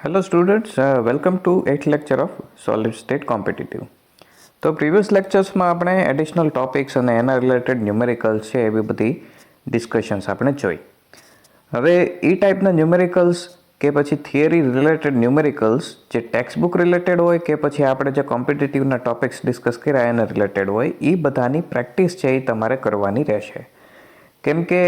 Hello students, welcome to 8th lecture of Solid State Competitive. તો previous લેક્ચર્સમાં આપણે additional topics અને એના રિલેટેડ ન્યુમેરિકલ્સ છે એવી બધી ડિસ્કશન્સ આપણે જોઈ. હવે એ ટાઈપના ન્યુમેરિકલ્સ કે પછી થિયરી રિલેટેડ ન્યુમેરિકલ્સ જે ટેક્સ્ટબુક રિલેટેડ હોય કે પછી આપણે જે કોમ્પિટિટિવના ટોપિક્સ ડિસ્કસ કર્યા એના રિલેટેડ હોય એ બધાની પ્રેક્ટિસ છે એ તમારે કરવાની રહેશે. કેમ કે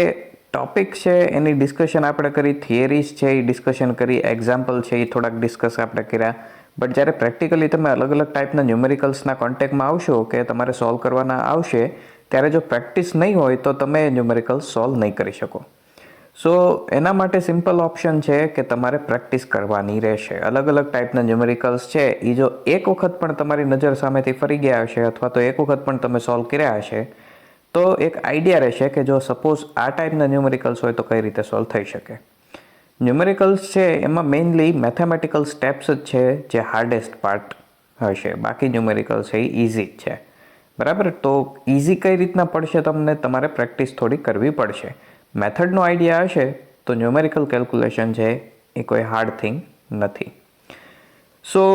ટોપિક છે એની ડિસ્કશન આપણે કરી, થિયરીઝ છે એ ડિસ્કશન કરી, એક્ઝામ્પલ છે એ થોડાક ડિસ્કસ આપણે કર્યા. બટ જ્યારે પ્રેક્ટિકલી તમે અલગ અલગ ટાઈપના ન્યુમેરિકલ્સના કોન્ટેક્ટમાં આવશો કે તમારે સોલ્વ કરવાના આવશે ત્યારે જો પ્રેક્ટિસ નહીં હોય તો તમે ન્યુમેરિકલ્સ સોલ્વ નહીં કરી શકો. સો એના માટે સિમ્પલ ઓપ્શન છે કે તમારે પ્રેક્ટિસ કરવાની રહેશે. અલગ અલગ ટાઈપના ન્યુમેરિકલ્સ છે એ જો એક વખત પણ તમારી નજર સામેથી ફરી ગયા હશે અથવા તો એક વખત પણ તમે સોલ્વ કર્યા હશે તો એક આઈડિયા રહેશે કે જો સપોઝ આ ટાઈપના ન્યુમેરિકલ્સ હોય તો કઈ રીતે સોલ્વ થઈ શકે. ન્યુમેરિકલ્સ છે એમાં મેઇનલી મેથેમેટિકલ સ્ટેપ્સ જ છે જે હાર્ડેસ્ટ પાર્ટ હશે. બાકી ન્યુમેરિકલ્સ છે એ ઇઝી જ છે, બરાબર. તો ઇઝી કઈ રીતના પડશે તમને, તમારે પ્રેક્ટિસ થોડી કરવી પડશે. મેથડનો આઈડિયા હશે તો ન્યુમેરિકલ કેલ્ક્યુલેશન છે એ કોઈ હાર્ડ થિંગ નથી. સો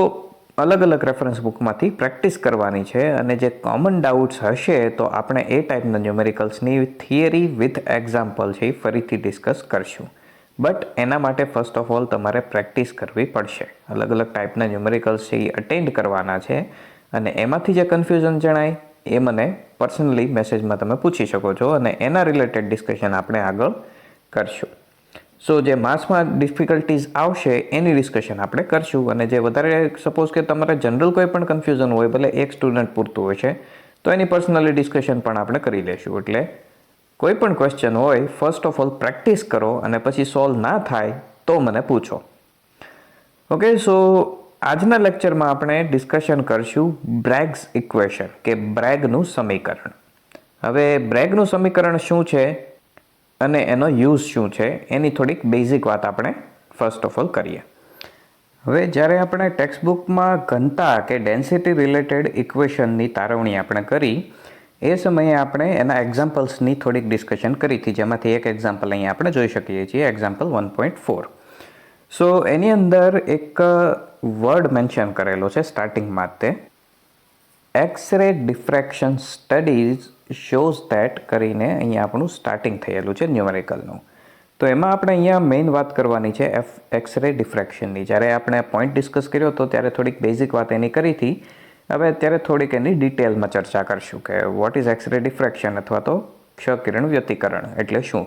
અલગ અલગ રેફરન્સ બુકમાંથી પ્રેક્ટિસ કરવાની છે અને જે કોમન ડાઉટ્સ હશે તો આપણે એ ટાઈપના ન્યુમેરિકલ્સની થિયરી વિથ એક્ઝામ્પલ છે એ ફરીથી ડિસ્કસ કરશું. બટ એના માટે ફર્સ્ટ ઓફ ઓલ તમારે પ્રેક્ટિસ કરવી પડશે. અલગ અલગ ટાઈપના ન્યુમેરિકલ્સ છે એ અટેન્ડ કરવાના છે અને એમાંથી જે કન્ફ્યુઝન જણાય એ મને પર્સનલી મેસેજમાં તમે પૂછી શકો છો અને એના રિલેટેડ ડિસ્કશન આપણે આગળ કરશું. સો જે માસમાં ડિફિકલ્ટીઝ આવશે એની ડિસ્કશન આપણે કરશું અને જે વધારે સપોઝ કે તમારે જનરલ કોઈ પણ કન્ફ્યુઝન હોય, ભલે એક સ્ટુડન્ટ પૂરતું હોય છે તો એની પર્સનલી ડિસ્કશન પણ આપણે કરી લઈશું. એટલે કોઈ પણ ક્વેશ્ચન હોય ફર્સ્ટ ઓફ ઓલ પ્રેક્ટિસ કરો અને પછી સોલ્વ ના થાય તો મને પૂછો. ઓકે, સો આજના લેક્ચરમાં આપણે ડિસ્કશન કરશું બ્રેગ્સ ઇક્વેશન કે બ્રેગનું સમીકરણ. હવે બ્રેગનું સમીકરણ શું છે અને એનો યુઝ શું છે એની થોડીક બેઝિક વાત આપણે ફર્સ્ટ ઓફ ઓલ કરીએ. હવે જ્યારે આપણે ટેક્સ્ટબુકમાં ઘનતા કે ડેન્સિટી રિલેટેડ ઇક્વેશનની તારવણી આપણે કરી એ સમયે આપણે એના એક્ઝામ્પલ્સની થોડીક ડિસ્કશન કરી હતી, જેમાંથી એક એક્ઝામ્પલ અહીંયા આપણે જોઈ શકીએ છીએ, એક્ઝામ્પલ 1.4. સો એની અંદર એક વર્ડ મેન્શન કરેલો છે સ્ટાર્ટિંગમાં તે X-ray diffraction studies shows that કરીને અહીંયા આપણું સ્ટાર્ટિંગ થયેલું છે ન્યુમેરિકલનું. તો એમાં આપણે અહીંયા મેઇન વાત કરવાની છે એક્સ-રે ડિફ્રેક્શનની. જ્યારે આપણે પોઈન્ટ ડિસ્કસ કર્યો હતો ત્યારે થોડીક બેઝિક વાત એની કરી હતી. હવે અત્યારે થોડીક એની ડિટેલમાં ચર્ચા કરશું કે વોટ ઇઝ એક્સ-રે ડિફ્રેક્શન અથવા તો ક્ષ-કિરણ વ્યતિકરણ એટલે શું.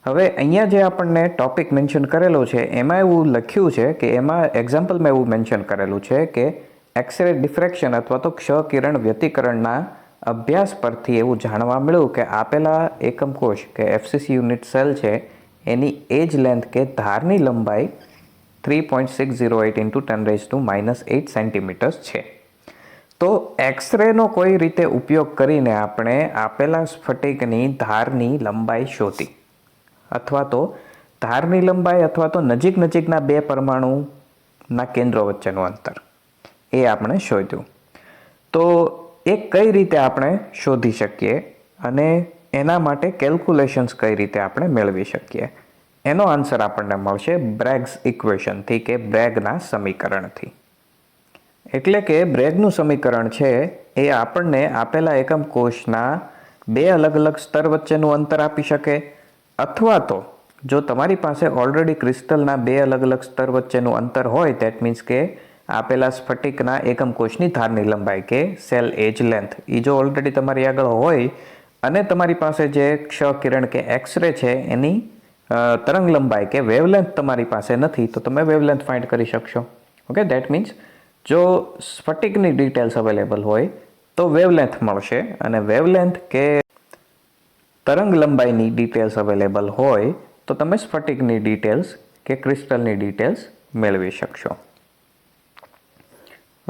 હવે અહીંયા જે આપણને ટોપિક મેન્શન કરેલો છે એમાં એવું લખ્યું છે કે એમાં એક્ઝામ્પલમાં એવું મેન્શન કરેલું છે કે એક્સ-રે ડિફ્રેક્શન અથવા તો ક્ષ-કિરણ વ્યતિકરણના અભ્યાસ પરથી એવું જાણવા મળ્યું કે આપેલા એકમ કોષ કે એફસીસી યુનિટ સેલ છે એની એજ લેન્થ કે ધારની લંબાઈ 3.608 × 10⁻⁻8 સેન્ટીમીટર્સ છે. તો એક્સરેનો કોઈ રીતે ઉપયોગ કરીને આપણે આપેલા સ્ફટિકની ધારની લંબાઈ શોધી અથવા તો ધારની લંબાઈ અથવા તો નજીકના બે પરમાણુના કેન્દ્રો વચ્ચેનું અંતર એ આપણે શોધ્યું. તો એ કઈ રીતે આપણે શોધી શકીએ અને એના માટે કેલ્ક્યુલેશન્સ કઈ રીતે આપણે મેળવી શકીએ એનો આન્સર આપણને મળશે બ્રેગ્સ ઇક્વેશનથી કે બ્રેગના સમીકરણથી. એટલે કે બ્રેગનું સમીકરણ છે એ આપણને આપેલા એકમ કોષના બે અલગ અલગ સ્તર વચ્ચેનું અંતર આપી શકે અથવા તો જો તમારી પાસે ઓલરેડી ક્રિસ્ટલના બે અલગ અલગ સ્તર વચ્ચેનું અંતર હોય, દેટ મીન્સ કે આપેલા સ્ફટિકના એકમ કોષની ધારની લંબાઈ કે સેલ એજ લેન્થ એ જો ઓલરેડી તમારી આગળ હોય અને તમારી પાસે જે ક્ષ-કિરણ કે એક્સરે છે એની તરંગ લંબાઈ કે વેવલેન્થ તમારી પાસે નથી તો તમે વેવલેન્થ ફાઇન્ડ કરી શકશો. ઓકે, દેટ મીન્સ જો સ્ફટિકની ડિટેલ્સ અવેલેબલ હોય તો વેવલેન્થ મળશે અને વેવલેન્થ કે તરંગ લંબાઈની ડિટેલ્સ અવેલેબલ હોય તો તમે સ્ફટિકની ડિટેલ્સ કે ક્રિસ્ટલની ડિટેલ્સ મેળવી શકશો.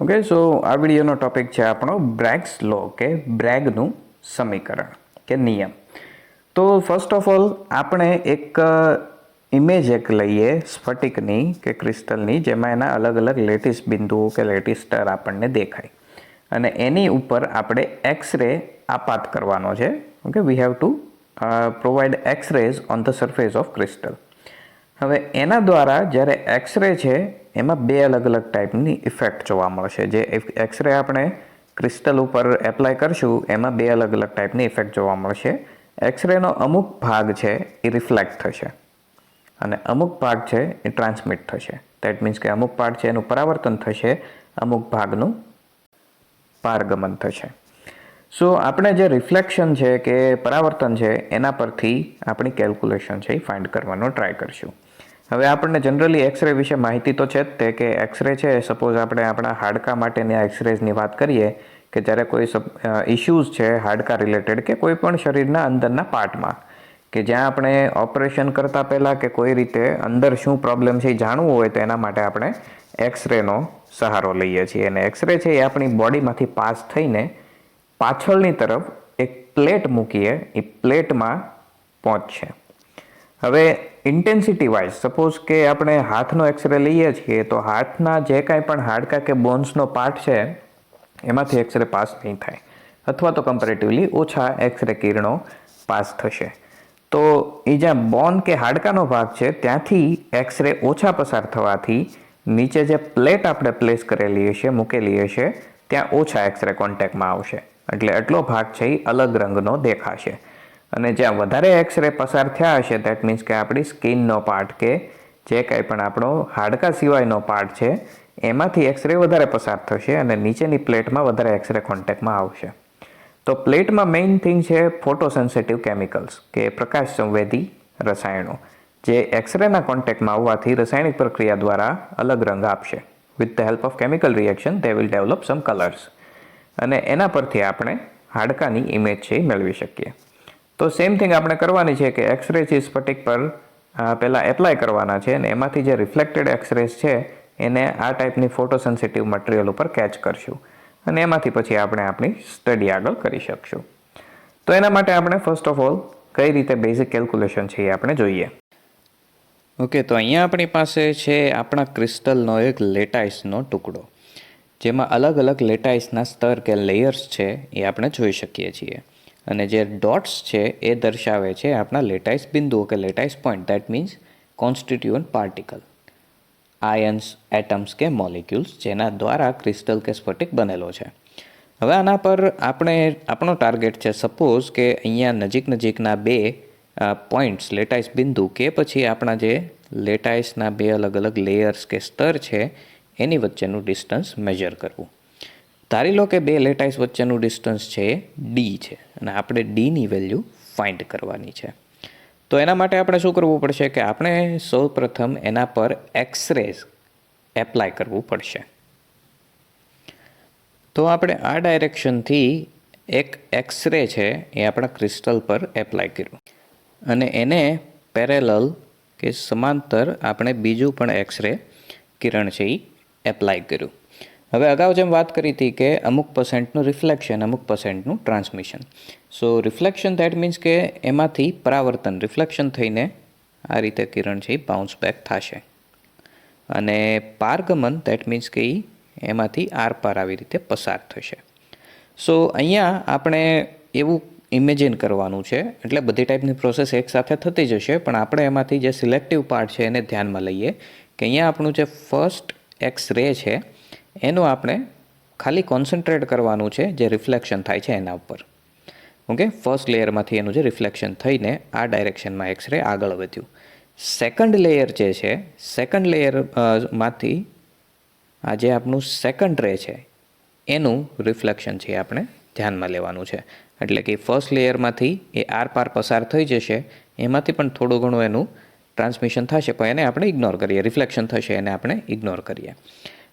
ઓકે, સો આ વિડીયોનો ટોપિક છે આપણો બ્રેગ્સ લો કે બ્રેગનું સમીકરણ કે નિયમ. તો ફર્સ્ટ ઓફ ઓલ આપણે એક ઇમેજ એક લઈએ સ્ફટિકની કે ક્રિસ્ટલની જેમાં એના અલગ અલગ લેટિસ બિંદુઓ કે લેટિસ સ્તર આપણને દેખાય અને એની ઉપર આપણે એક્સરે આપાત કરવાનો છે. Okay, we have to provide X-rays on the surface of crystal. હવે એના દ્વારા જ્યારે એક્સરે છે એમાં બે અલગ અલગ ટાઈપની ઇફેક્ટ જોવા મળશે. જે એક્સરે આપણે ક્રિસ્ટલ ઉપર એપ્લાય કરશું એમાં બે અલગ અલગ ટાઈપની ઇફેક્ટ જોવા મળશે. એક્સરેનો અમુક ભાગ છે એ રિફ્લેક્ટ થશે અને અમુક ભાગ છે એ ટ્રાન્સમિટ થશે. દેટ મીન્સ કે અમુક ભાગ છે એનું પરાવર્તન થશે, અમુક ભાગનું પારગમન થશે. સો આપણે જે રિફ્લેક્શન છે કે પરાવર્તન છે એના પરથી આપણી કેલ્ક્યુલેશન છે એ ફાઇન્ડ કરવાનો ટ્રાય કરશું. હવે આપણને જનરલી એક્સરે વિશે માહિતી તો છે જ તે કે એક્સરે છે, સપોઝ આપણે આપણા હાડકા માટેની આ એક્સરેઝની વાત કરીએ કે જ્યારે કોઈ ઇશ્યુઝ છે હાડકા રિલેટેડ કે કોઈ પણ શરીરના અંદરના પાર્ટમાં કે જ્યાં આપણે ઓપરેશન કરતાં પહેલાં કે કોઈ રીતે અંદર શું પ્રોબ્લેમ છે એ જાણવું હોય તો એના માટે આપણે એક્સરેનો સહારો લઈએ છીએ. અને એક્સરે છે એ આપણી બોડીમાંથી પાસ થઈને પાછળની તરફ એક પ્લેટ મૂકીએ, એ પ્લેટમાં પહોંચશે. હવે ઇન્ટેન્સિટી વાઇઝ સપોઝ કે આપણે હાથનો એક્સરે લઈએ છીએ તો હાથના જે કાંઈ પણ હાડકા કે બોન્સનો પાર્ટ છે એમાંથી એક્સરે પાસ નહીં થાય, અથવા તો કમ્પેરેટિવલી ઓછા એક્સરે કિરણો પાસ થશે. તો એ જ્યાં બોન કે હાડકાનો ભાગ છે ત્યાંથી એક્સરે ઓછા પસાર થવાથી નીચે જે પ્લેટ આપણે પ્લેસ કરેલી હશે, મૂકેલી હશે, ત્યાં ઓછા એક્સરે કોન્ટેક્ટમાં આવશે. એટલે એટલો ભાગ છે એ અલગ રંગનો દેખાશે. અને જ્યાં વધારે એક્સરે પસાર થયા હશે દેટ મીન્સ કે આપણી સ્કિનનો પાર્ટ કે જે કંઈ પણ આપણો હાડકા સિવાયનો પાર્ટ છે એમાંથી એક્સરે વધારે પસાર થશે અને નીચેની પ્લેટમાં વધારે એક્સરે કોન્ટેક્ટમાં આવશે. તો પ્લેટમાં મેઇન થિંગ છે ફોટોસેન્સિટિવ કેમિકલ્સ કે પ્રકાશ સંવેદી રસાયણો, જે એક્સરેના કોન્ટેક્ટમાં આવવાથી રાસાયણિક પ્રક્રિયા દ્વારા અલગ રંગ આપશે. With the help of chemical reaction they will develop some colours. અને એના પરથી આપણે હાડકાની ઇમેજ છે એ મેળવી શકીએ. તો સેમ થિંગ આપણે કરવાની છે કે એક્સરે છે સ્ફટિક પર પહેલાં એપ્લાય કરવાના છે અને એમાંથી જે રિફ્લેક્ટેડ એક્સરેસ છે એને આ ટાઈપની ફોટોસેન્સિટિવ મટીરિયલ ઉપર કેચ કરશું અને એમાંથી પછી આપણે આપણી સ્ટડી આગળ કરી શકશું. તો એના માટે આપણે ફર્સ્ટ ઓફ ઓલ કઈ રીતે બેઝિક કેલ્ક્યુલેશન છે એ આપણે જોઈએ. ઓકે, તો અહીંયા આપણી પાસે છે આપણા ક્રિસ્ટલનો એક લેટાઇસનો ટુકડો, જેમાં અલગ અલગ લેટાઇસના સ્તર કે લેયર્સ છે એ આપણે જોઈ શકીએ છીએ. અને જે ડોટ્સ છે એ દર્શાવે છે આપણા લેટાઇસ બિંદુઓ કે lattice point, that means constituent particle, ions, atoms કે મોલિક્યુલ્સ, જેના દ્વારા ક્રિસ્ટલ કે સ્ફટિક બનેલો છે. હવે આના પર આપણો ટાર્ગેટ છે સપોઝ કે અહીંયા નજીકના બે પોઈન્ટ્સ, લેટાઇસ બિંદુ કે પછી આપણા જે લેટાઇસના બે અલગ અલગ લેયર્સ કે સ્તર છે એની વચ્ચેનું ડિસ્ટન્સ મેજર કરવું. ધારી લો કે બે લેટાઇસ વચ્ચેનું ડિસ્ટન્સ છે ડી છે અને આપણે ડીની વેલ્યુ ફાઇન્ડ કરવાની છે. તો એના માટે આપણે શું કરવું પડશે કે આપણે સૌપ્રથમ એના પર એક્સરેઝ એપ્લાય કરવું પડશે. તો આપણે આ ડાયરેક્શનથી એક એક્સરે છે એ આપણા ક્રિસ્ટલ પર એપ્લાય કર્યું અને એને પેરેલલ કે સમાંતર આપણે બીજું પણ એક્સરે કિરણ છે એ એપ્લાય કર્યું. હવે અગાઉ જેમ વાત કરી હતી કે અમુક %નું રિફ્લેક્શન, અમુક %નું transmission. So reflection that means કે એમાંથી પરાવર્તન, રિફ્લેક્શન થઈને આ રીતે કિરણ છે એ બાઉન્સ બેક થશે. અને પારગમન દેટ મીન્સ કે એમાંથી આરપાર આવી રીતે પસાર થશે. સો અહીંયા આપણે એવું ઇમેજિન કરવાનું છે, એટલે બધી ટાઈપની પ્રોસેસ એકસાથે થતી જશે, પણ આપણે એમાંથી જે સિલેક્ટિવ પાર્ટ છે એને ધ્યાનમાં લઈએ કે અહીંયા આપણું જે ફર્સ્ટ એક્સ રે છે એનું આપણે ખાલી કોન્સન્ટ્રેટ કરવાનું છે જે રિફ્લેક્શન થાય છે એના ઉપર. ઓકે, ફર્સ્ટ લેયરમાંથી એનું જે રિફ્લેક્શન થઈને આ ડાયરેક્શનમાં એક્સરે આગળ વધ્યું. સેકન્ડ લેયર જે છે, સેકન્ડ લેયરમાંથી આ જે આપણું સેકન્ડ રે છે એનું રિફ્લેક્શન છે આપણે ધ્યાનમાં લેવાનું છે. એટલે કે ફર્સ્ટ લેયરમાંથી એ આરપાર પસાર થઈ જશે, એમાંથી પણ થોડું ઘણું એનું ટ્રાન્સમિશન થશે, પણ એને આપણે ઇગ્નોર કરીએ, રિફ્લેક્શન થશે એને આપણે ઇગ્નોર કરીએ.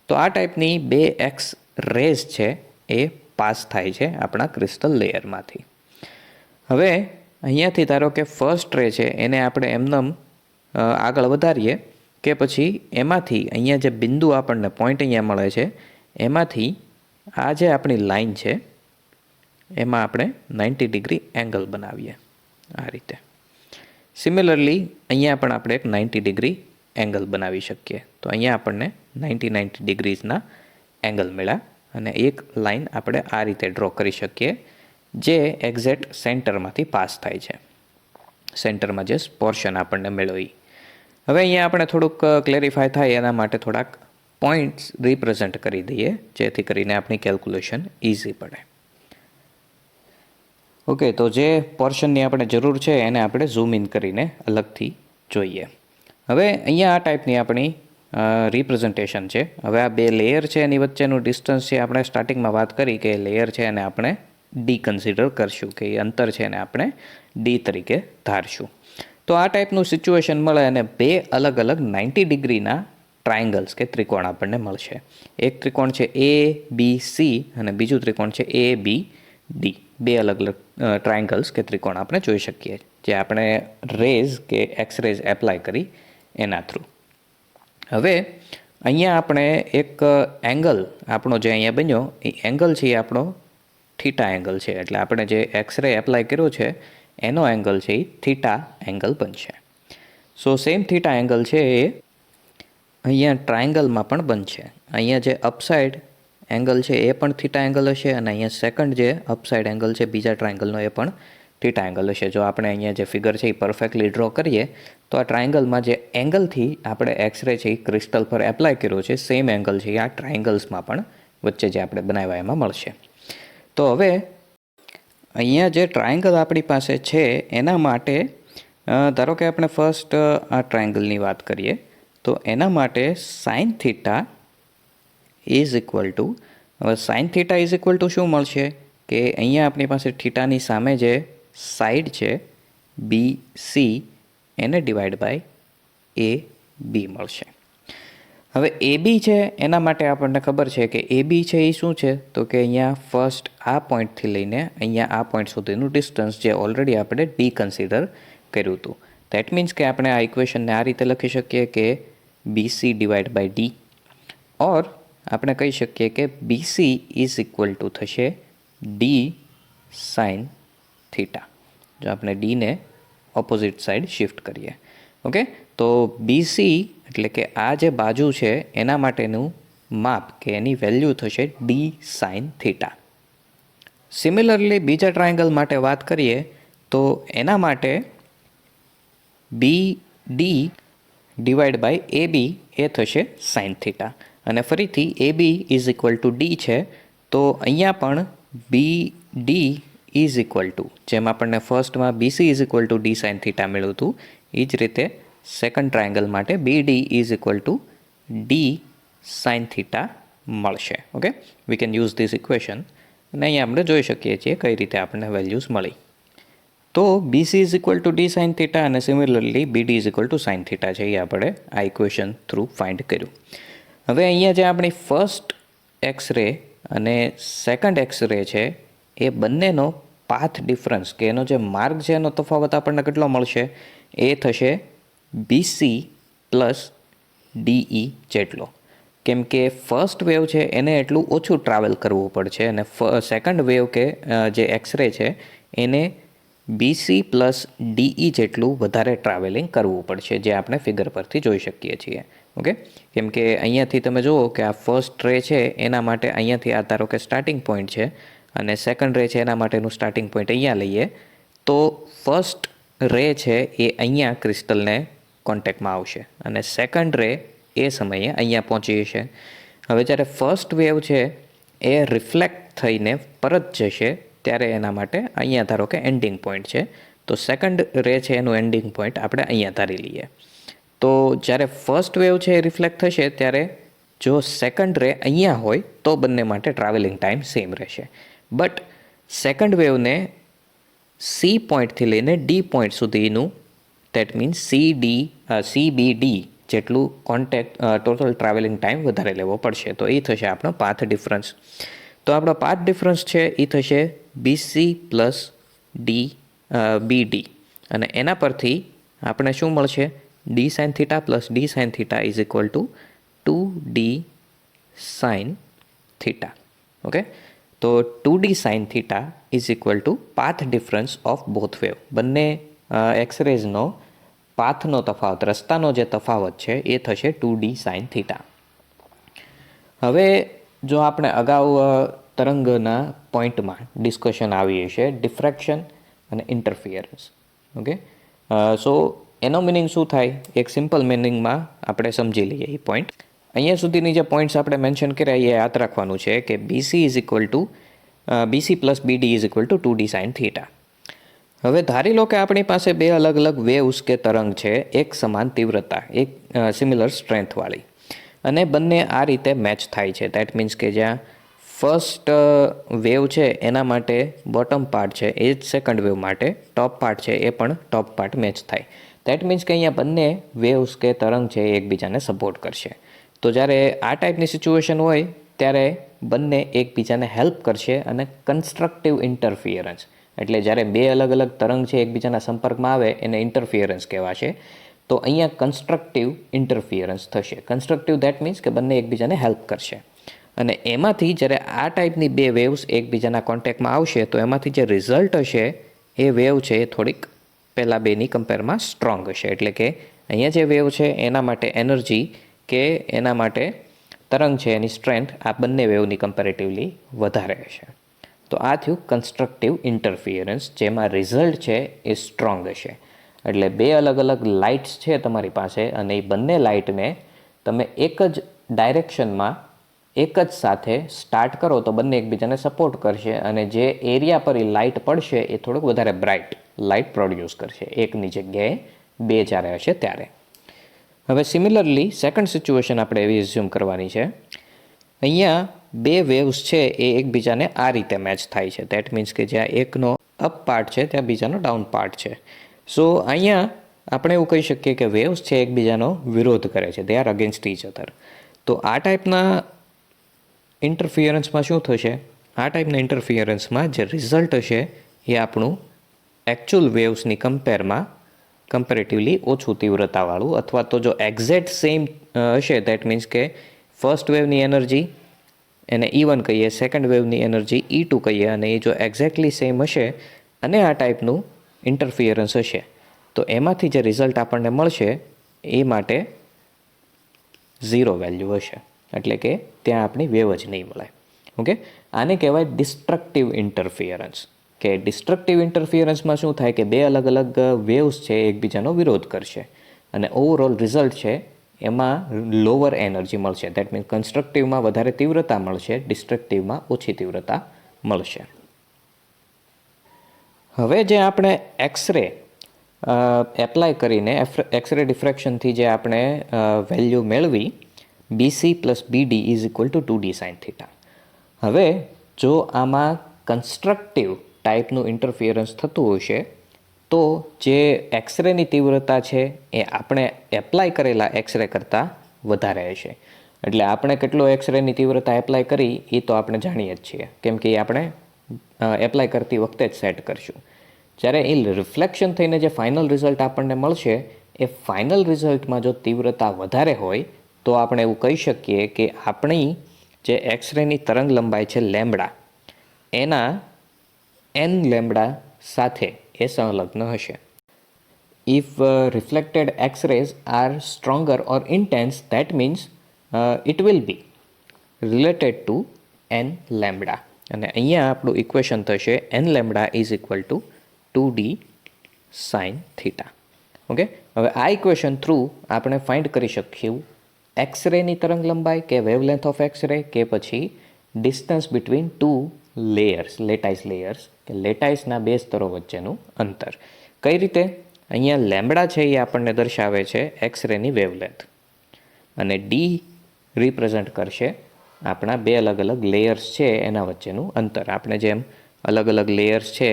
તો આ ટાઈપની બે એક્સ રેઝ છે એ પાસ થાય છે આપણા ક્રિસ્ટલ લેયરમાંથી. હવે અહીંયાથી ધારો કે ફર્સ્ટ રે છે એને આપણે એમનેમ આગળ વધારીએ કે પછી એમાંથી અહીંયા જે બિંદુ આપણને પોઈન્ટ અહીંયા મળે છે એમાંથી આ જે આપણી લાઈન છે એમાં આપણે 90 ડિગ્રી એંગલ બનાવીએ આ રીતે. સિમિલરલી અહીંયા પણ આપણે એક 90 ડિગ્રી એંગલ બનાવી શકીએ. તો અહીંયા આપણને 90 ડિગ્રીઝના એંગલ મળ્યા અને એક લાઈન આપણે આ રીતે ડ્રો કરી શકીએ જે એક્ઝેક્ટ સેન્ટરમાંથી પાસ થાય છે. સેન્ટરમાં જે પોર્શન આપણને મેળવી. હવે અહીંયા આપણે થોડુંક ક્લેરિફાય થાય એના માટે થોડાક પોઈન્ટ્સ રિપ્રેઝેન્ટ કરી દઈએ, જેથી કરીને આપણી કેલ્ક્યુલેશન ઇઝી પડે. ઓકે, તો જે પોર્શનની આપણે જરૂર છે એને આપણે ઝૂમ ઇન કરીને અલગથી જોઈએ. હવે અહીંયા આ ટાઈપની આપણી રિપ્રેઝન્ટેશન છે. હવે આ બે લેયર છે એની વચ્ચેનું ડિસ્ટન્સ છે, આપણે સ્ટાર્ટિંગમાં વાત કરી કે લેયર છે એને આપણે ડી કન્સિડર કરશું, કે એ અંતર છે એને આપણે ડી તરીકે ધારશું. તો આ ટાઈપનું સિચ્યુએશન મળે અને બે અલગ અલગ 90 ડિગ્રીના ટ્રાયંગલ્સ કે ત્રિકોણ આપણને મળશે. એક ત્રિકોણ છે એ બી સી અને બીજું ત્રિકોણ છે એ બી ડી. બે અલગ અલગ ટ્રાયંગલ્સ કે ત્રિકોણ આપણે જોઈ શકીએ, જે આપણે રેઝ કે એક્સરેઝ એપ્લાય કરી એના થ્રુ. હવે અહીંયા આપણે એક એંગલ આપણો જે અહીંયા બન્યો એ એંગલ છે એ આપણો થીટા એંગલ છે. એટલે આપણે જે એક્સરે એપ્લાય કર્યો છે એનો એંગલ છે એ થીટા એંગલ બનશે. સો સેમ થીટા એંગલ છે એ અહીંયા ટ્રાયંગલમાં પણ બનશે. અહીંયા જે અપસાઇડ એંગલ છે એ પણ થીટા એંગલ હશે અને અહીંયા સેકન્ડ જે અપસાઇડ એંગલ છે બીજા ટ્રાયંગલનો એ પણ થીટા એંગલ હશે. જો આપણે અહીંયા જે ફિગર છે એ પરફેક્ટલી ડ્રો કરીએ તો આ ટ્રાયંગલમાં જે એંગલથી આપણે એક્સરે છે એ ક્રિસ્ટલ પર એપ્લાય કર્યો છે સેમ એંગલ છે આ ટ્રાયંગલ્સમાં પણ વચ્ચે જે આપણે બનાવ્યા એમાં મળશે. તો હવે અહીંયા જે ટ્રાયંગલ આપણી પાસે છે એના માટે ધારો કે આપણે ફર્સ્ટ આ ટ્રાયંગલની વાત કરીએ તો એના માટે sine theta is equal to, હવે sine theta is equal to શું મળશે કે અહીંયા આપણી પાસે થીટાની સામે જે સાઈડ છે બી સી એને ડિવાઈડ બાય એ બી મળશે. હવે એ બી છે એના માટે આપણને ખબર છે કે એ બી છે એ શું છે તો કે અહીંયા ફર્સ્ટ આ પોઈન્ટથી લઈને અહીંયા આ પોઈન્ટ સુધીનું ડિસ્ટન્સ જે ઓલરેડી આપણે ડી કન્સિડર કર્યું હતું. ધેટ મીન્સ કે આપણે આ ઇક્વેશનને આ રીતે લખી શકીએ કે BC ડિવાઈડ બાય ડી, ઓર આપણે કહી શકીએ કે BC ઇઝ ઇક્વલ ટુ થશે ડી સાઇન થીટા. જો આપણે ડીને ઓપોઝિટ સાઈડ શિફ્ટ કરીએ. ઓકે, તો BC એટલે કે આ જે બાજુ છે એના માટેનું માપ કે એની વેલ્યુ થશે ડી સાઇન થીટા. સિમિલરલી બીજા ટ્રાયંગલ માટે વાત કરીએ તો એના માટે BD ડિવાઈડ બાય AB એ થશે સાઇન થીટા. અને ફરીથી AB is equal to D છે તો અહીંયા પણ BD ઇઝ ઇક્વલ ટુ, જેમ આપણને ફર્સ્ટમાં BC is equal to D sine theta મળ્યું હતું એ જ રીતે સેકન્ડ ટ્રાયંગલ માટે BD is equal to D sine theta મળશે. Okay, we can use this equation અને અહીંયા આપણે જોઈ શકીએ છીએ કઈ રીતે આપણને વેલ્યુઝ મળી. તો BC is equal to D sine theta અને similarly BD is equal to sine theta છે એ આપણે આ ઇક્વેશન થ્રુ ફાઇન્ડ કર્યું. હવે અહીંયા જે આપણી ફર્સ્ટ એક્સરે અને સેકન્ડ એક્સરે છે એ બંનેનો પાથ ડિફરન્સ કે એનો જે માર્ગ છે એનો તફાવત આપણને કેટલો મળશે એ થશે BC પ્લસ DE જેટલો. કેમ કે ફર્સ્ટ વેવ છે એને એટલું ઓછું ટ્રાવેલ કરવું પડશે અને સેકન્ડ વેવ કે જે એક્સરે છે એને BC પ્લસ DE જેટલું વધારે ટ્રાવેલિંગ કરવું પડશે, જે આપણે ફિગર પરથી જોઈ શકીએ છીએ. ઓકે, કેમ કે અહીંયાથી તમે જુઓ કે આ ફર્સ્ટ રે છે એના માટે અહીંયાથી આ ધારો કે સ્ટાર્ટિંગ પોઈન્ટ છે અને સેકન્ડ રે છે એના માટેનું સ્ટાર્ટિંગ પોઈન્ટ અહીંયા લઈએ તો ફર્સ્ટ રે છે એ અહીંયા ક્રિસ્ટલને કોન્ટેક્ટમાં આવશે અને સેકન્ડ રે એ સમયે અહીંયા પહોંચી જશે. હવે જ્યારે ફર્સ્ટ વેવ છે એ રિફ્લેક્ટ થઈને પરત જશે ત્યારે એના માટે અહીંયા ધારો કે એન્ડિંગ પોઈન્ટ છે તો સેકન્ડ રે છે એનું એન્ડિંગ પોઈન્ટ આપણે અહીંયા ધારી લઈએ. તો જ્યારે ફર્સ્ટ વેવ છે એ રિફ્લેક્ટ થશે ત્યારે જો સેકન્ડ રે અહીંયા હોય તો બંને માટે ટ્રાવેલિંગ ટાઈમ સેમ રહેશે. બટ સેકન્ડ વેવને સી પોઈન્ટથી લઈને ડી પોઈન્ટ સુધીનું દેટ મીન્સ CBD જેટલું ટોટલ ટ્રાવેલિંગ ટાઈમ વધારે લેવો પડશે. તો એ થશે આપણો પાથ ડિફરન્સ. તો આપણો પાથ ડિફરન્સ છે એ થશે BC પ્લસ BD અને એના પરથી આપણે શું મળશે D sine theta plus D sine theta is equal to 2D sine theta. Okay, તો 2D sine theta is equal two path difference of both wave. બંને એક્સરેઝનો પાથનો તફાવત, રસ્તાનો જે તફાવત છે એ થશે 2D સાઇન થીટા. હવે જો આપણે અગાઉ તરંગના પોઈન્ટમાં ડિસ્કશન આવી છે ડિફ્રેક્શન અને ઇન્ટરફિયરન્સ. ઓકે, સો એનો મિનિંગ શું થાય એક સિમ્પલ મિનિંગમાં આપણે સમજી લઈએ એ પોઈન્ટ. અહીંયા સુધીની જે પોઈન્ટ્સ આપણે મેન્શન કર્યા એ યાદ રાખવાનું છે કે BC plus BD is equal to 2D sine theta. હવે ધારી લો કે આપણી પાસે બે અલગ અલગ વેવ્સ કે તરંગ છે, એક સમાન તીવ્રતા, એક સિમિલર સ્ટ્રેન્થવાળી, અને બંને આ રીતે મેચ થાય છે. દેટ મીન્સ કે જ્યાં ફર્સ્ટ વેવ છે એના માટે બોટમ પાર્ટ છે એ જ સેકન્ડ વેવ માટે ટોપ પાર્ટ છે એ પણ ટોપ પાર્ટ મેચ થાય. દેટ મીન્સ કે અહીંયા બંને વેવ્સ કે તરંગ છે એ એકબીજાને સપોર્ટ કરશે. તો જ્યારે આ ટાઈપની સિચ્યુએશન હોય ત્યારે બંને એકબીજાને હેલ્પ કરશે અને કન્સ્ટ્રક્ટિવ ઇન્ટરફિયરન્સ, એટલે જ્યારે બે અલગ અલગ તરંગ છે એકબીજાના સંપર્કમાં આવે એને ઇન્ટરફિયરન્સ કહેવાશે. તો અહીંયા કન્સ્ટ્રક્ટિવ ઇન્ટરફિયરન્સ થશે. કન્સ્ટ્રક્ટિવ દેટ મીન્સ કે બંને એકબીજાને હેલ્પ કરશે. અને એમાંથી જ્યારે આ ટાઈપની બે વેવ્સ એકબીજાના કોન્ટેક્ટમાં આવશે તો એમાંથી જે રિઝલ્ટ હશે એ વેવ છે એ થોડીક પહેલાં બેની કમ્પેરમાં સ્ટ્રોંગ હશે. એટલે કે અહીંયા જે વેવ છે એના માટે એનર્જી કે એના માટે તરંગ છે એની સ્ટ્રેન્થ આ બંને વેવની કમ્પેરેટિવલી વધારે હશે. તો આ થયું કન્સ્ટ્રક્ટિવ ઇન્ટરફિયરન્સ, જેમાં રિઝલ્ટ છે એ સ્ટ્રોંગ હશે. એટલે બે અલગ અલગ લાઇટ્સ છે તમારી પાસે અને એ બંને લાઇટને તમે એક જ ડાયરેક્શનમાં એક જ સાથે સ્ટાર્ટ કરો તો બંને એકબીજાને સપોર્ટ કરશે અને જે એરિયા પર એ લાઇટ પડશે એ થોડુંક વધારે બ્રાઇટ લાઇટ પ્રોડ્યુસ કરશે એકની જગ્યાએ બે જ્યારે હશે ત્યારે. હવે સિમિલરલી સેકન્ડ સિચ્યુએશન આપણે એવી એઝ્યુમ કરવાની છે. અહીંયા બે વેવ્સ છે એ એકબીજાને આ રીતે મેચ થાય છે. દેટ મીન્સ કે જ્યાં એકનો અપ પાર્ટ છે ત્યાં બીજાનો ડાઉન પાર્ટ છે. સો અહીંયા આપણે એવું કહી શકીએ કે વેવ્સ છે એકબીજાનો વિરોધ કરે છે, they are against each other. તો આ ટાઈપના ઇન્ટરફિયરન્સમાં શું થશે? આ ટાઈપના ઇન્ટરફિયરન્સમાં જે રિઝલ્ટ હશે એ આપણું એકચ્યુઅલ વેવ્સની કમ્પેરેટિવલી ઓછું તીવ્રતાવાળું, અથવા તો જો એક્ઝેક્ટ સેમ હશે દેટ મીન્સ કે ફર્સ્ટ વેવની એનર્જી એને E1 કહીએ, સેકન્ડ વેવની એનર્જી E2 કહીએ, અને એ જો એક્ઝેક્ટલી સેમ હશે અને આ ટાઈપનું ઇન્ટરફિયરન્સ હશે તો એમાંથી જે રિઝલ્ટ આપણને મળશે એ માટે 0 વેલ્યુ હશે. એટલે કે ત્યાં આપણી વેવ જ નહીં મળે. ઓકે, આને કહેવાય ડિસ્ટ્રક્ટિવ ઇન્ટરફિયરન્સ. કે ડિસ્ટ્રક્ટિવ ઇન્ટરફિયરન્સમાં શું થાય કે બે અલગ અલગ વેવ્સ છે એકબીજાનો વિરોધ કરશે અને ઓવરઓલ રિઝલ્ટ છે એમાં લોઅર એનર્જી મળશે. દેટ મીન્સ કન્સ્ટ્રક્ટિવમાં વધારે તીવ્રતા મળશે, ડિસ્ટ્રક્ટિવમાં ઓછી તીવ્રતા મળશે. હવે જે આપણે એક્સરે એપ્લાય કરીને એક્સરે ડિફ્રેક્શનથી જે આપણે વેલ્યુ મેળવી BC plus BD is equal to 2D sine theta. હવે જો આમાં કન્સ્ટ્રક્ટિવ ટાઈપનું ઇન્ટરફિયરન્સ થતું હશે તો જે એક્સરેની તીવ્રતા છે એ આપણે એપ્લાય કરેલા એક્સરે કરતાં વધારે હશે. એટલે આપણે કેટલો એક્સરેની તીવ્રતા એપ્લાય કરી એ તો આપણે જાણીએ જ છીએ, કેમ કે એ આપણે એપ્લાય કરતી વખતે જ સેટ કરશું. જ્યારે એ રિફ્લેક્શન થઈને જે ફાઇનલ રિઝલ્ટ આપણને મળશે એ ફાઇનલ રિઝલ્ટમાં જો તીવ્રતા વધારે હોય તો આપણે એવું કહી શકીએ કે આપણી જે એક્સરેની તરંગ લંબાઈ છે લેમ્બડા એના n લેમ્બડા સાથે એ સંલગ્ન હશે. If reflected X-rays are stronger or intense, that means it will be related to n lambda. અને અહીંયા આપણું ઇક્વેશન થશે n lambda is equal to 2D sin theta. Okay, હવે આ ઇક્વેશન થ્રુ આપણે ફાઇન્ડ કરી શકીશું એક્સરેની તરંગ લંબાઈ કે વેવલેન્થ ઓફ એક્સરે કે પછી distance between two layers, lattice layers કે લેટાઇસના બે સ્તરો વચ્ચેનું અંતર. કઈ રીતે? અહીંયા લેમ્બડા છે એ આપણને દર્શાવે છે એક્સરેની વેવલેન્થ અને ડી રિપ્રેઝન્ટ કરશે આપણા બે અલગ અલગ લેયર્સ છે એના વચ્ચેનું અંતર. આપણે જેમ અલગ અલગ લેયર્સ છે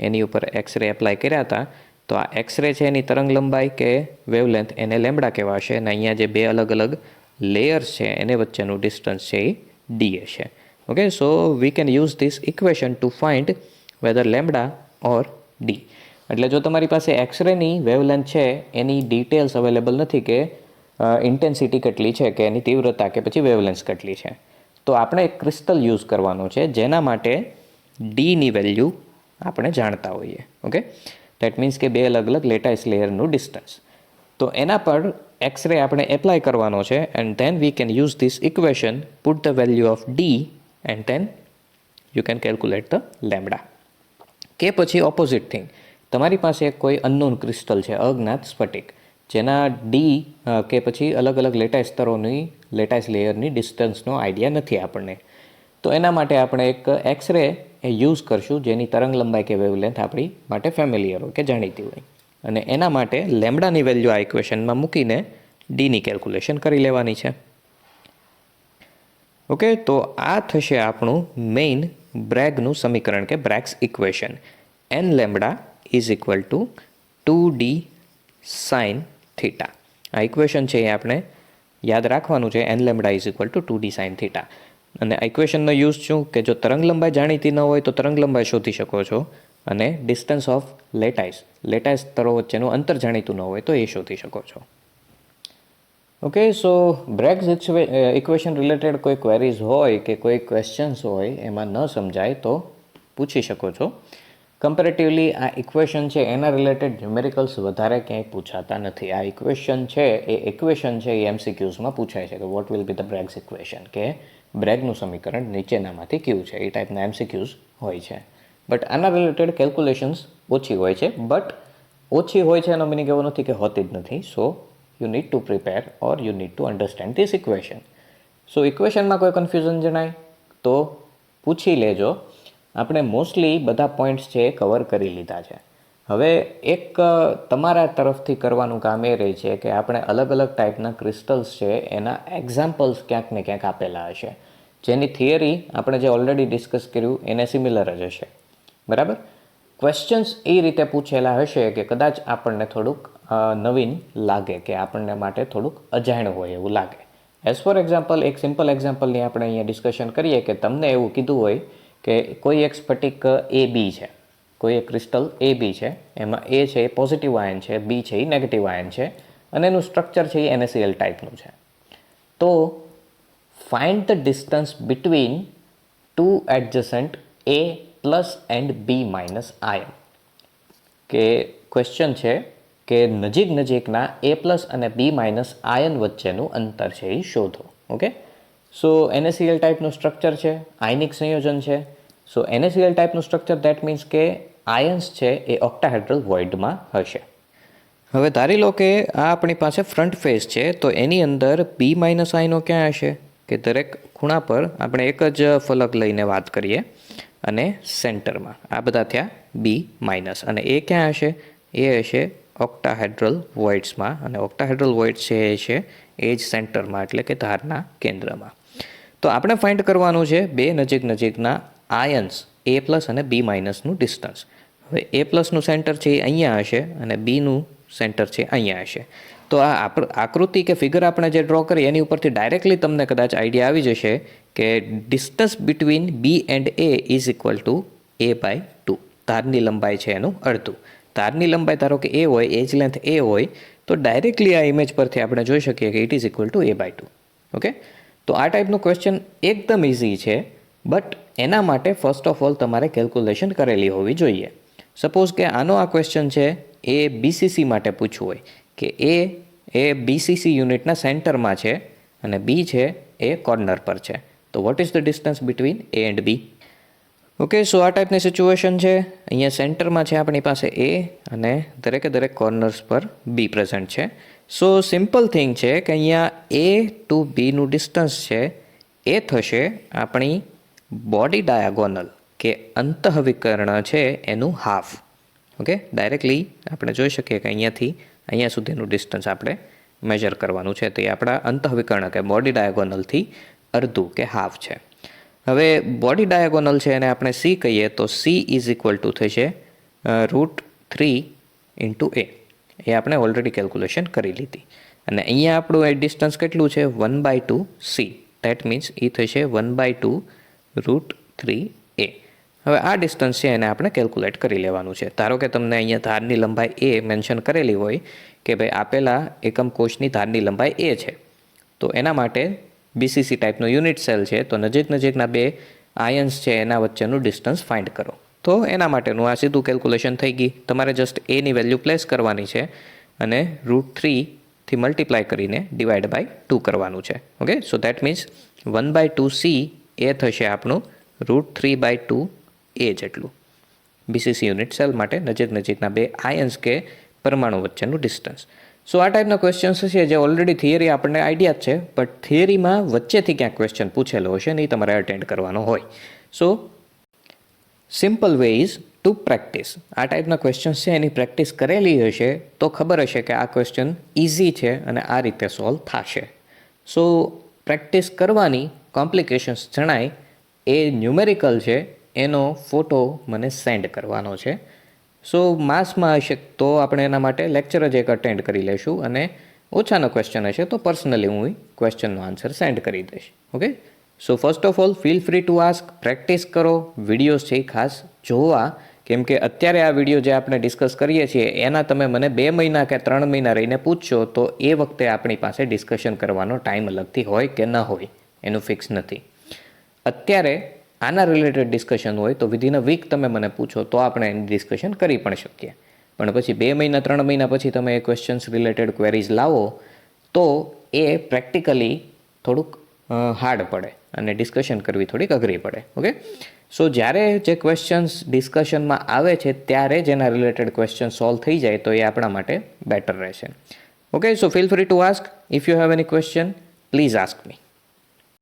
એની ઉપર એક્સરે એપ્લાય કર્યા હતા તો આ એક્સરે છે એની તરંગ લંબાઈ કે વેવલેન્થ એને લેમ્બડા કહેવાશે અને અહીંયા જે બે અલગ અલગ લેયર્સ છે એને વચ્ચેનું ડિસ્ટન્સ છે એ ડી હશે. Okay, so we can use this equation to find whether lambda or D. એટલે જો તમારી પાસે એક્સરેની વેવલેન્થ છે એની ડિટેલ્સ અવેલેબલ નથી કે ઇન્ટેન્સિટી કેટલી છે કે એની તીવ્રતા કે પછી વેવલેન્થ કેટલી છે, તો આપણે એક ક્રિસ્ટલ યુઝ કરવાનું છે જેના માટે ડીની વેલ્યુ આપણે જાણતા હોઈએ. ઓકે, દેટ મીન્સ કે બે અલગ અલગ લેટાઇસ લેયરનું ડિસ્ટન્સ. તો એના પર એક્સરે આપણે એપ્લાય કરવાનો છે and then we can use this equation, put the value of D and then you can calculate the lambda. કે પછી ઓપોઝિટ થિંગ, તમારી પાસે કોઈ અનનોન ક્રિસ્ટલ છે, અજ્ઞાત સ્ફટિક, જેના ડી કે પછી અલગ અલગ લેટાઇસ સ્તરોની લેટાઇસ લેયરની ડિસ્ટન્સનો આઈડિયા નથી આપણને, તો એના માટે આપણે એક એક્સરે યુઝ કરશું જેની તરંગ લંબાઈ કે વેવલેન્થ આપણી માટે ફેમિલિયર હોય કે જાણીતી હોય, અને એના માટે લેમ્બડાની વેલ્યુ આ ઇક્વેશનમાં મૂકીને ડીની કેલ્ક્યુલેશન કરી લેવાની છે. ઓકે, તો આ થશે આપણું મેઇન બ્રેગનું સમીકરણ કે Bragg's equation. N lambda is equal to 2d sine theta. આ ઇક્વેશન છે એ આપણે યાદ રાખવાનું છે. N lambda is equal to 2d sine theta. અને આ ઇક્વેશનનો યુઝ શું કે જો તરંગ લંબાઈ જાણીતી ન હોય તો તરંગ લંબાઈ શોધી શકો છો, અને ડિસ્ટન્સ ઓફ લેટાઇસ સ્તરો વચ્ચેનું અંતર જાણીતું ન હોય તો એ શોધી શકો છો. ઓકે, સો બ્રેગ્સ ઇક્વેશન રિલેટેડ કોઈ ક્વેરીઝ હોય કે કોઈ ક્વેશ્ચન્સ હોય એમાં ન સમજાય તો પૂછી શકો છો. કમ્પેરેટિવલી આ ઇક્વેશન છે એના રિલેટેડ ન્યુમેરિકલ્સ વધારે ક્યાંય પૂછાતા નથી. આ ઇક્વેશન છે એ એમસીક્યુઝમાં પૂછાય છે કે what will be the Bragg's equation, કે બ્રેગનું સમીકરણ નીચેનામાંથી કયું છે, એ ટાઈપના એમસીક્યુઝ હોય છે. બટ આના રિલેટેડ કેલ્ક્યુલેશન્સ ઓછી હોય છે. બટ ઓછી હોય છે એનો મિનિંગ એવો નથી કે હોતી જ નથી. સો you need to prepare or you need to understand this equation. So ઇક્વેશનમાં કોઈ કન્ફ્યુઝન જણાય તો પૂછી લેજો. આપણે મોસ્ટલી બધા પોઈન્ટ્સ છે એ કવર કરી લીધા છે. હવે એક તમારા તરફથી કરવાનું કામ એ રહે છે કે આપણે અલગ અલગ ટાઈપના ક્રિસ્ટલ્સ છે એના એક્ઝામ્પલ્સ ક્યાંક ને ક્યાંક આપેલા હશે, જેની થિયરી આપણે જે ઓલરેડી ડિસ્કસ કર્યું એને સિમિલર જ હશે. બરાબર, ક્વેશ્ચન્સ એ રીતે પૂછેલા હશે કે કદાચ આપણને થોડુંક નવીન લાગે, કે આપણને માટે થોડુંક અજાણ્યું હોય એવું લાગે. એઝ ફોર એક્ઝામ્પલ, એક સિમ્પલ એક્ઝામ્પલની આપણે અહીંયા ડિસ્કશન કરીએ કે તમને એવું કીધું હોય કે કોઈ એક સ્ફટિક એ બી છે, કોઈ એક ક્રિસ્ટલ એ બી છે, એમાં એ છે એ પોઝિટિવ આયન છે, બી છે એ નેગેટિવ આયન છે, અને એનું સ્ટ્રક્ચર છે એ NaCl ટાઈપનું છે. તો find the distance between two adjacent A plus and B minus ion. કે ક્વેશ્ચન છે કે નજીકના A પ્લસ અને B માઇનસ આયન વચ્ચેનું અંતર છે એ શોધો. ઓકે, સો NaCl ટાઈપનું સ્ટ્રક્ચર છે, આયનિક સંયોજન છે. સો NaCl ટાઈપનું સ્ટ્રક્ચર દેટ મીન્સ કે આયન્સ છે એ ઓક્ટાહેડ્રલ વોઇડમાં હશે. હવે ધારી લો કે આ આપણી પાસે ફ્રન્ટ ફેસ છે, તો એની અંદર B માઇનસ આયનો ક્યાં હશે? કે દરેક ખૂણા પર આપણે એક જ ફલક લઈને વાત કરીએ, અને સેન્ટરમાં આ બધા થયા B માઇનસ, અને એ ક્યાં હશે? એ હશે ઓક્ટાહેડ્રલ વોઇડ્સમાં, અને ઓક્ટાહેડ્રલ વોઇડ્સ છે એ છે એ જ સેન્ટરમાં, એટલે કે ધારના કેન્દ્રમાં. તો આપણે ફાઇન્ડ કરવાનું છે બે નજીકના આયન્સ A પ્લસ અને B માઇનસનું ડિસ્ટન્સ. હવે A પ્લસનું સેન્ટર છે એ અહીંયા હશે અને બીનું સેન્ટર છે અહીંયા હશે. તો આ આકૃતિ કે ફિગર આપણે જે ડ્રો કરી એની ઉપરથી ડાયરેક્ટલી તમને કદાચ આઈડિયા આવી જશે કે distance between B and A is equal two A/2. ધારની લંબાઈ છે એનું અડધું. ધારની લંબાઈ ધારો કે A હોય, એજ લેન્થ A હોય, તો ડાયરેક્ટલી આ ઇમેજ પરથી આપણે જોઈ શકીએ કે it is equal two A/2. Okay, તો આ ટાઈપનું ક્વેશ્ચન એકદમ ઇઝી છે, બટ એના માટે ફર્સ્ટ ઓફ ઓલ તમારે કેલ્ક્યુલેશન કરેલી હોવી જોઈએ. સપોઝ કે આનો આ ક્વેશ્ચન છે એ BCC માટે પૂછવું હોય કે A એ BCC યુનિટના સેન્ટરમાં છે અને B છે એ કોર્નર પર છે, તો what is the distance between A and B? Okay, so આ ટાઈપની સિચ્યુએશન છે. અહીંયા સેન્ટરમાં છે આપણી પાસે A અને દરેક કોર્નર્સ પર B પ્રેઝન્ટ છે. સો સિમ્પલ થિંગ છે કે અહીંયા A ટુ Bનું ડિસ્ટન્સ છે એ થશે આપણી બોડી ડાયાગોનલ કે અંતઃવિકર્ણ છે એનું હાફ. ઓકે, ડાયરેક્ટલી આપણે જોઈ શકીએ કે અહીંયાથી અહીંયા સુધીનું ડિસ્ટન્સ આપણે મેજર કરવાનું છે, તો એ આપણા અંતઃવિકર્ણ કે બોડી ડાયાગોનલથી અડધું કે હાફ છે. હવે બોડી ડાયાગોનલ છે એને આપણે C કહીએ, તો C ઇઝ ઇક્વલ ટુ થશે √3 ઇન્ટુ A. એ આપણે ઓલરેડી કેલ્ક્યુલેશન કરી લીધી. અને અહીંયા આપણું એ ડિસ્ટન્સ કેટલું છે? 1/2 C. દેટ મીન્સ એ થશે 1/2 √3A. હવે આ ડિસ્ટન્સ છે એને આપણે કેલ્ક્યુલેટ કરી લેવાનું છે. ધારો કે તમને અહીંયા ધારની લંબાઈ A મેન્શન કરેલી હોય કે ભાઈ આપેલા એકમ કોષની ધારની લંબાઈ A છે, તો એના માટે BCC ટાઈપનો યુનિટ સેલ છે, તો નજીકના બે આયન્સ છે એના વચ્ચેનું ડિસ્ટન્સ ફાઇન્ડ કરો. તો એના માટેનું આ સીધું કેલ્ક્યુલેશન થઈ ગઈ. તમારે જસ્ટ Aની વેલ્યુ પ્લેસ કરવાની છે અને √3થી મલ્ટીપ્લાય કરીને ડિવાઈડ બાય 2 કરવાનું છે. Okay, so that means 1/2 C એ થશે આપણું √3/2 A જેટલું. BCC યુનિટ સેલ માટે નજીકના બે આયન્સ કે પરમાણુ વચ્ચેનું ડિસ્ટન્સ. સો આ ટાઈપના ક્વેશ્ચન્સ છે જે ઓલરેડી થિયરી આપણને આઈડિયા જ છે, બટ થિયરીમાં વચ્ચેથી ક્યાંક ક્વેશ્ચન પૂછેલો હશે ને એ તમારે અટેન્ડ કરવાનો હોય. So simple way is to practise. આ ટાઈપના ક્વેશ્ચન્સ છે એની પ્રેક્ટિસ કરેલી હશે તો ખબર હશે કે આ ક્વેશ્ચન ઇઝી છે અને આ રીતે સોલ્વ થશે. સો પ્રેક્ટિસ કરવાની, કોમ્પ્લિકેશન્સ જણાય એ ન્યુમેરિકલ છે એનો ફોટો મને સેન્ડ કરવાનો છે. સો માસમાં હશે તો આપણે એના માટે લેક્ચર જ એક અટેન્ડ કરી લઈશું, અને ઓછાનો ક્વેશ્ચન હશે તો પર્સનલી હું ક્વેશ્ચનનો આન્સર સેન્ડ કરી દઈશ. Okay, so first of all feel free to ask. Practice કરો, વિડીયોઝ છે ખાસ જોવા, કેમ કે અત્યારે આ વિડીયો જે આપણે ડિસ્કસ કરીએ છીએ એના તમે મને 2 મહિના કે 3 મહિના રહીને પૂછશો તો એ વખતે આપણી પાસે ડિસ્કશન કરવાનો ટાઈમ અલગથી હોય કે ન હોય એનું ફિક્સ નથી. અત્યારે આના રિલેટેડ ડિસ્કશન હોય તો વિધિન અ વીક તમે મને પૂછો તો આપણે એની ડિસ્કશન કરી પણ શકીએ. પણ પછી 2 મહિના 3 મહિના પછી તમે એ ક્વેશ્ચન્સ રિલેટેડ ક્વેરીઝ લાવો તો એ પ્રેક્ટિકલી થોડુંક હાર્ડ પડે અને ડિસ્કશન કરવી થોડીક અઘરી પડે. ઓકે, સો જ્યારે જે ક્વેશ્ચન્સ ડિસ્કશનમાં આવે છે ત્યારે જ એના રિલેટેડ ક્વેશ્ચન સોલ્વ થઈ જાય તો એ આપણા માટે બેટર રહેશે. Okay, so feel free to ask. If you have any question please ask me.